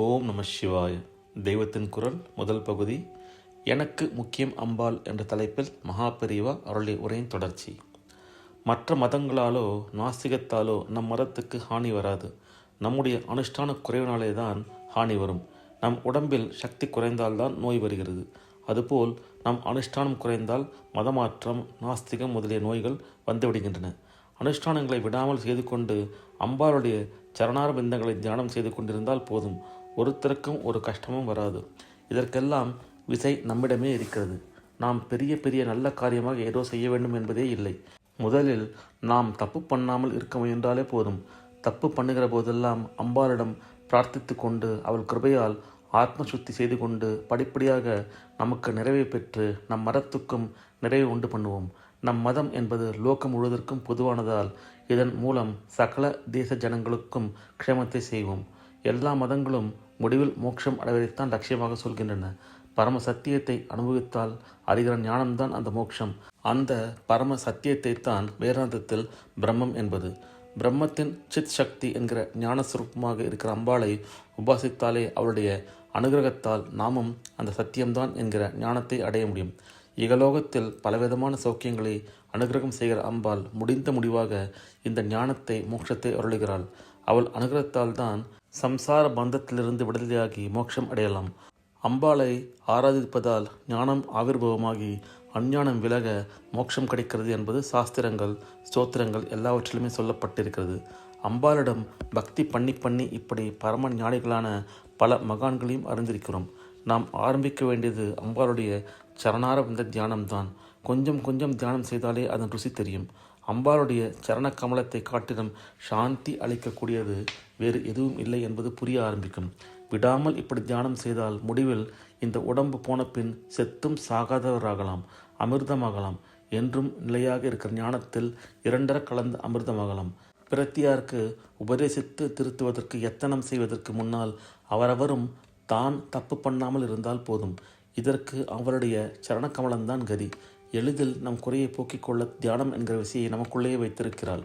ஓம் நம சிவாய. தெய்வத்தின் குரல் முதல் பகுதி. எனக்கு முக்கியம் அம்பாள் என்ற தலைப்பில் மகாபெரிவா அருளிய உரையின் தொடர்ச்சி. மற்ற மதங்களாலோ நாஸ்திகத்தாலோ நம் மதத்துக்கு ஹானி வராது. நம்முடைய அனுஷ்டான குறைவினாலே தான் ஹானி வரும். நம் உடம்பில் சக்தி குறைந்தால்தான் நோய் வருகிறது. அதுபோல் நம் அனுஷ்டானம் குறைந்தால் மதமாற்றம், நாஸ்திகம் முதலிய நோய்கள் வந்துவிடுகின்றன. அனுஷ்டானங்களை விடாமல் செய்து கொண்டு அம்பாளுடைய சரணார பிந்தங்களை தியானம் செய்து கொண்டிருந்தால் போதும். ஒருத்தருக்கும் ஒரு கஷ்டமும் வராது. இதற்கெல்லாம் விசை நம்மிடமே இருக்கிறது. நாம் பெரிய பெரிய நல்ல காரியமாக ஏதோ செய்ய வேண்டும் என்பதே இல்லை. முதலில் நாம் தப்பு பண்ணாமல் இருக்க முயன்றாலே போதும். தப்பு பண்ணுகிற போதெல்லாம் அம்பாளிடம் பிரார்த்தித்து கொண்டு அவள் கிருபையால் ஆத்ம சுத்தி செய்து கொண்டு படிப்படியாக நமக்கு நிறைவை பெற்று நம் மதத்துக்கும் நிறைவை உண்டு பண்ணுவோம். நம் மதம் என்பது லோகம் முழுவதற்கும் பொதுவானதால் இதன் மூலம் சகல தேச ஜனங்களுக்கும் க்ஷேமத்தை செய்வோம். எல்லா மதங்களும் முடிவில் மோட்சம் அடைவதைத்தான் லட்சியமாக சொல்கின்றன. பரம சத்தியத்தை அனுபவித்தால் அறிகிற ஞானம்தான் அந்த மோட்சம். அந்த பரம சத்தியத்தை தான் வேதாந்தத்தில் பிரம்மம் என்பது. பிரம்மத்தின் சித் சக்தி என்கிற ஞானஸ்வரூபமாக இருக்கிற அம்பாளை உபாசித்தாலே அவளுடைய அனுகிரகத்தால் நாமும் அந்த சத்தியம்தான் என்கிற ஞானத்தை அடைய முடியும். இகலோகத்தில் பலவிதமான சௌக்கியங்களை அனுகிரகம் செய்கிற அம்பாள் முடிந்த முடிவாக இந்த ஞானத்தை மோட்சத்தை அருளுகிறாள். அவள் அனுகிரகத்தால் தான் சம்சார பந்தத்திலிருந்து விடுதலையாகி மோட்சம் அடையலாம். அம்பாளை ஆராதிப்பதால் ஞானம் ஆவிர்வமாகி அஞ்ஞானம் விலக மோட்சம் கிடைக்கிறது என்பது சாஸ்திரங்கள், ஸ்தோத்திரங்கள் எல்லாவற்றிலுமே சொல்லப்பட்டிருக்கிறது. அம்பாளிடம் பக்தி பண்ணி இப்படி பரம ஞானிகளான பல மகான்களையும் அறிந்திருக்கிறோம். நாம் ஆரம்பிக்க வேண்டியது அம்பாளுடைய சரணார விந்த தியானம்தான். கொஞ்சம் கொஞ்சம் தியானம் செய்தாலே அதன் ருசி தெரியும். அம்பாளுடைய சரண கமலத்தை காட்டிலும் சாந்தி அளிக்கக்கூடியது வேறு எதுவும் இல்லை என்பது புரிய ஆரம்பிக்கும். விடாமல் இப்படி தியானம் செய்தால் முடிவில் இந்த உடம்பு போன பின் செத்தும் சாகாதவராகலாம், அமிர்தமாகலாம். என்றும் நிலையாக இருக்கிற ஞானத்தில் இரண்டர கலந்து அமிர்தமாகலாம். பிரத்தியாருக்கு உபதேசித்து திருத்துவதற்கு எத்தனம் செய்வதற்கு முன்னால் அவரவரும் தான் தப்பு பண்ணாமல் இருந்தால் போதும். இதற்கு அவருடைய சரணக்கமலம்தான் கதி. எளிதில் நம் குறையை போக்கிக் கொள்ள தியானம் என்கிற விஷயை நமக்குள்ளேயே வைத்திருக்கிறாள்.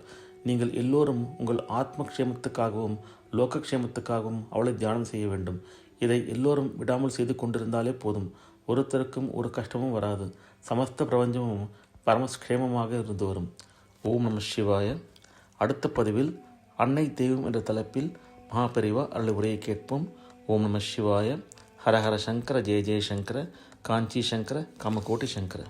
நீங்கள் எல்லோரும் உங்கள் ஆத்ம க்ஷேமத்துக்காகவும் லோகக்ஷேமத்துக்காகவும் அவளை தியானம் செய்ய வேண்டும். இதை எல்லோரும் விடாமல் செய்து கொண்டிருந்தாலே போதும். ஒருத்தருக்கும் ஒரு கஷ்டமும் வராது. சமஸ்த பிரபஞ்சமும் பரமக்ஷேமமாக இருந்து வரும். ஓம் நம சிவாய. அடுத்த பதிவில் அன்னை தெய்வம் என்ற தலைப்பில் மகாபெரிவா அருள் உரையை கேட்போம். ஓம் நம சிவாய. ஹரஹர சங்கர, ஜெய ஜெய சங்கர, காஞ்சி சங்கர, காமகோட்டி சங்கர.